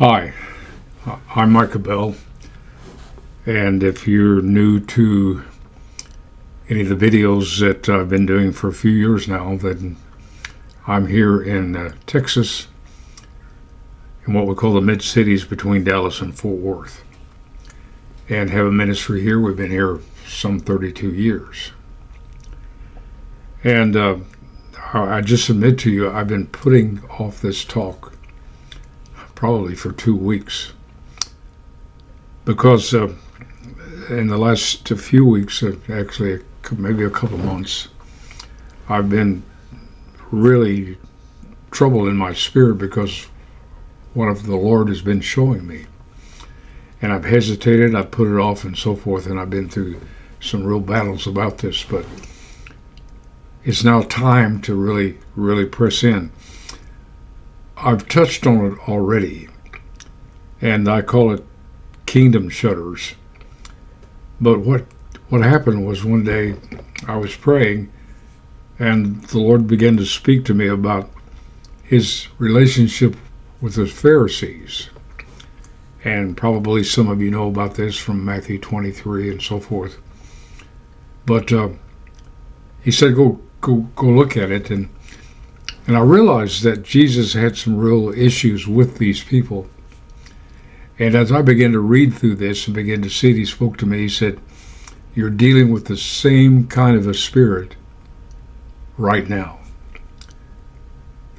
Hi, I'm Micah, and if you're new to any of the videos that I've been doing for a few years now, then I'm here in Texas, in what we call the mid-cities between Dallas and Fort Worth, and have a ministry here. We've been here some 32 years. And I just admit to you, I've been putting off this talk probably for 2 weeks, because in the last few weeks, actually maybe a couple months, I've been really troubled in my spirit because what the Lord has been showing me. And I've hesitated, I've put it off and so forth, and I've been through some real battles about this, but it's now time to really press in. I've touched on it already, and I call it kingdom shutters. But what happened was, one day I was praying, and the Lord began to speak to me about his relationship with the Pharisees. And probably some of you know about this from Matthew 23 and so forth. But he said, go look at it. And I realized that Jesus had some real issues with these people. And as I began to read through this and began to see it, he spoke to me. He said, you're dealing with the same kind of a spirit right now.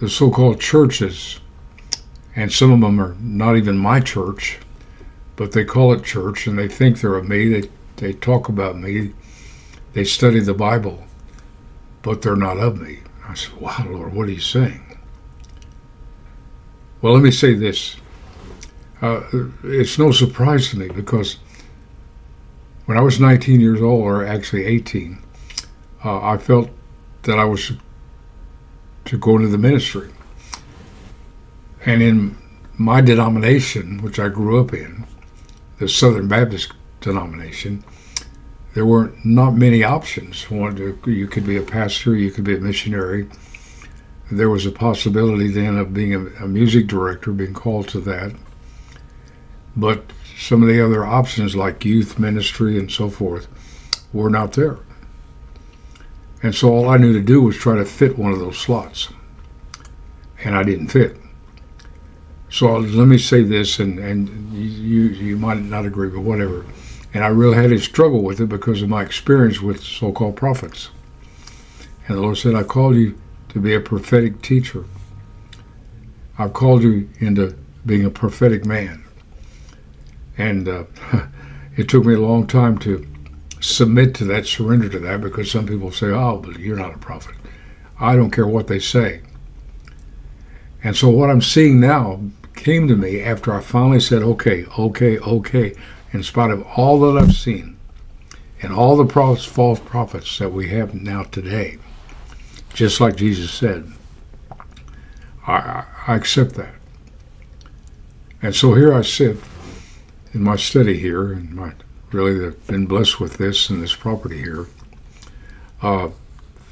The so-called churches, and some of them are not even my church, but they call it church, and they think they're of me. They talk about me. They study the Bible, but they're not of me. I said, wow, Lord, what are you saying? Well, let me say this. It's no surprise to me, because when I was 19 years old, or actually 18, I felt that I was to go into the ministry. And in my denomination, which I grew up in, the Southern Baptist denomination, there were not many options. You could be a pastor, you could be a missionary. There was a possibility then of being a music director, being called to that. But some of the other options, like youth ministry and so forth, were not there. And so all I knew to do was try to fit one of those slots. And I didn't fit. So let me say this, and you might not agree, but whatever. And I really had to struggle with it because of my experience with so-called prophets. And the Lord said, I called you to be a prophetic teacher. I've called you into being a prophetic man. And it took me a long time to submit to that, surrender to that, because some people say, oh, but you're not a prophet. I don't care what they say. And so what I'm seeing now came to me after I finally said, okay. In spite of all that I've seen and all the false prophets that we have now today, just like Jesus said, I accept that. And so here I sit in my study here, and really I've been blessed with this and this property here,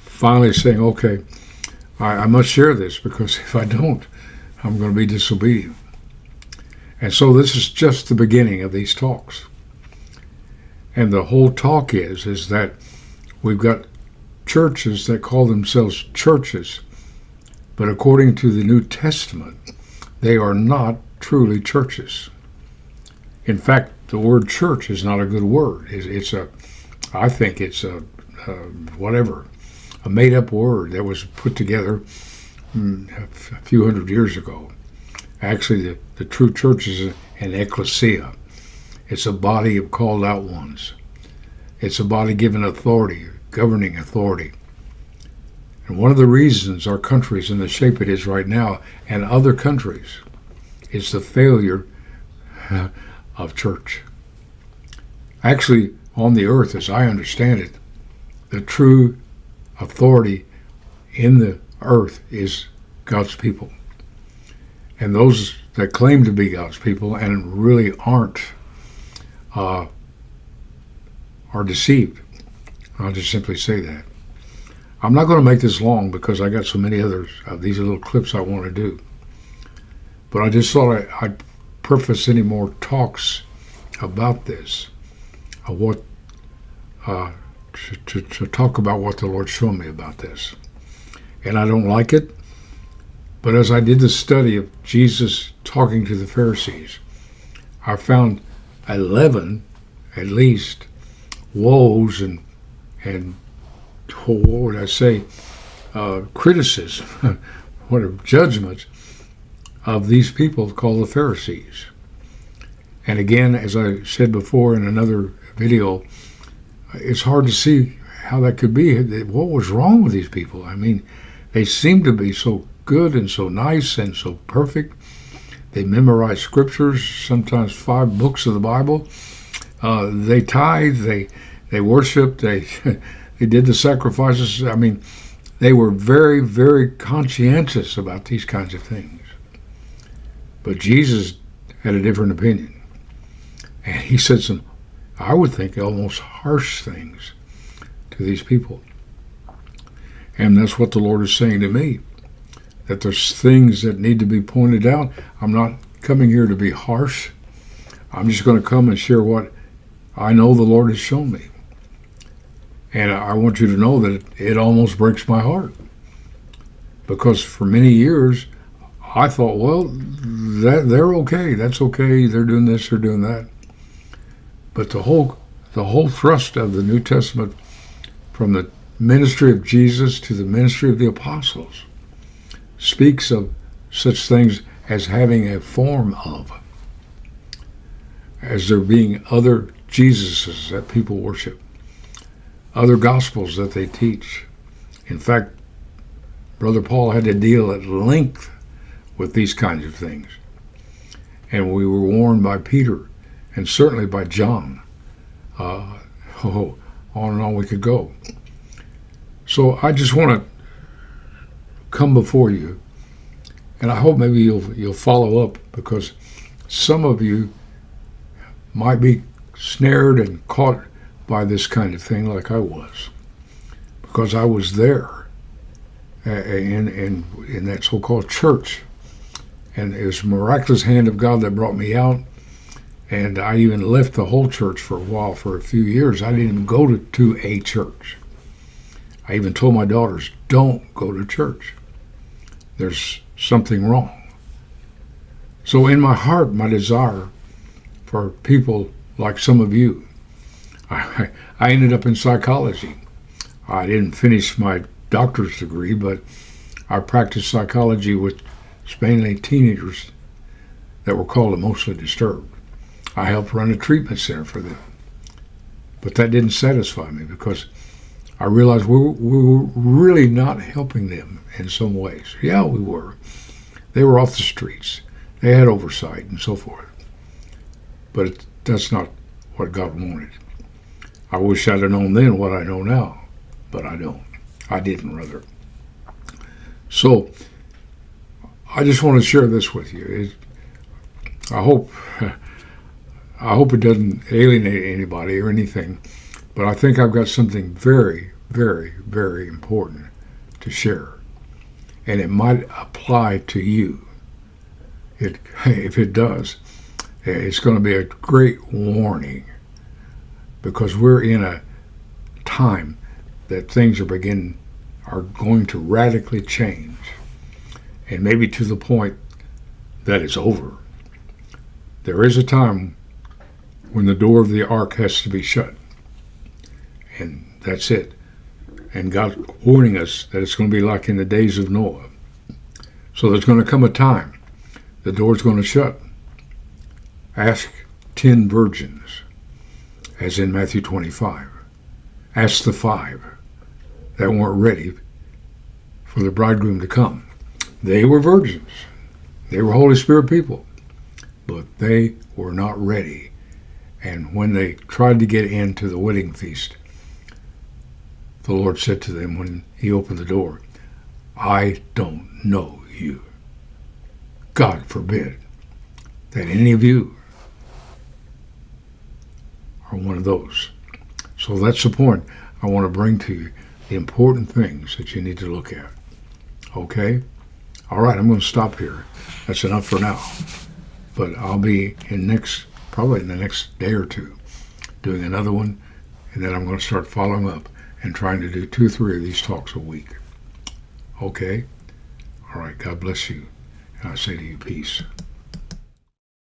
finally saying, okay, I must share this, because if I don't, I'm going to be disobedient. And so this is just the beginning of these talks. And the whole talk is that we've got churches that call themselves churches, but according to the New Testament, they are not truly churches. In fact, the word church is not a good word. I think it's a made-up word that was put together a few hundred years ago. Actually, the true church is an ecclesia. It's a body of called out ones. It's a body given authority, governing authority. And one of the reasons our country is in the shape it is right now, and other countries, is the failure of church. Actually, on the earth, as I understand it, the true authority in the earth is God's people. And those that claim to be God's people and really aren't are deceived. I'll just simply say that. I'm not going to make this long because I got so many others of these little clips I want to do. But I just thought I'd preface any more talks about this. To talk about what the Lord showed me about this. And I don't like it, but as I did the study of Jesus talking to the Pharisees, I found 11, at least, woes and what would I say, criticism, what are judgments of these people called the Pharisees. And again, as I said before in another video, it's hard to see how that could be. What was wrong with these people? I mean, they seem to be so good and so nice and so perfect. They memorize scriptures, sometimes 5 books of the Bible. They tithe, they worship, they did the sacrifices. I mean, they were very, very conscientious about these kinds of things. But Jesus had a different opinion. And he said some, I would think, almost harsh things to these people. And that's what the Lord is saying to me, that there's things that need to be pointed out. I'm not coming here to be harsh. I'm just going to come and share what I know the Lord has shown me. And I want you to know that it almost breaks my heart. Because for many years, I thought, well, they're okay. That's okay. They're doing this, they're doing that. But the whole thrust of the New Testament, from the ministry of Jesus to the ministry of the apostles, speaks of such things as having a form of, as there being other Jesuses that people worship, other gospels that they teach. In fact, Brother Paul had to deal at length with these kinds of things. And we were warned by Peter, and certainly by John. On and on we could go. So I just want to come before you, and I hope maybe you'll follow up, because some of you might be snared and caught by this kind of thing like I was, because I was there in that so-called church, and it was a miraculous hand of God that brought me out. And I even left the whole church for a while, for a few years. I didn't even go to a church. I even told my daughters, don't go to church. There's something wrong. So in my heart, my desire for people like some of you, I ended up in psychology. I didn't finish my doctor's degree, but I practiced psychology with mainly teenagers that were called emotionally disturbed. I helped run a treatment center for them. But that didn't satisfy me, because I realized we were really not helping them in some ways. Yeah, we were. They were off the streets. They had oversight and so forth. But that's not what God wanted. I wish I'd have known then what I know now, but I don't. I didn't, rather. So I just want to share this with you. I hope it doesn't alienate anybody or anything, but I think I've got something very, very, very important to share, and it might apply to you. If it does, it's going to be a great warning, because we're in a time that things are going to radically change, and maybe to the point that it's over. There is a time when the door of the ark has to be shut, and that's it. And God's warning us that it's going to be like in the days of Noah. So there's going to come a time the door's going to shut. Ask 10 virgins, as in Matthew 25. Ask the 5 that weren't ready for the bridegroom to come. They were virgins. They were Holy Spirit people, but they were not ready. And when they tried to get into the wedding feast, the Lord said to them when he opened the door, I don't know you. God forbid that any of you are one of those. So that's the point I want to bring to you, the important things that you need to look at. Okay? All right, I'm going to stop here. That's enough for now. But I'll be probably in the next day or two, doing another one, and then I'm going to start following up and trying to do 2 or 3 of these talks a week. Okay? All right, God bless you. And I say to you, peace.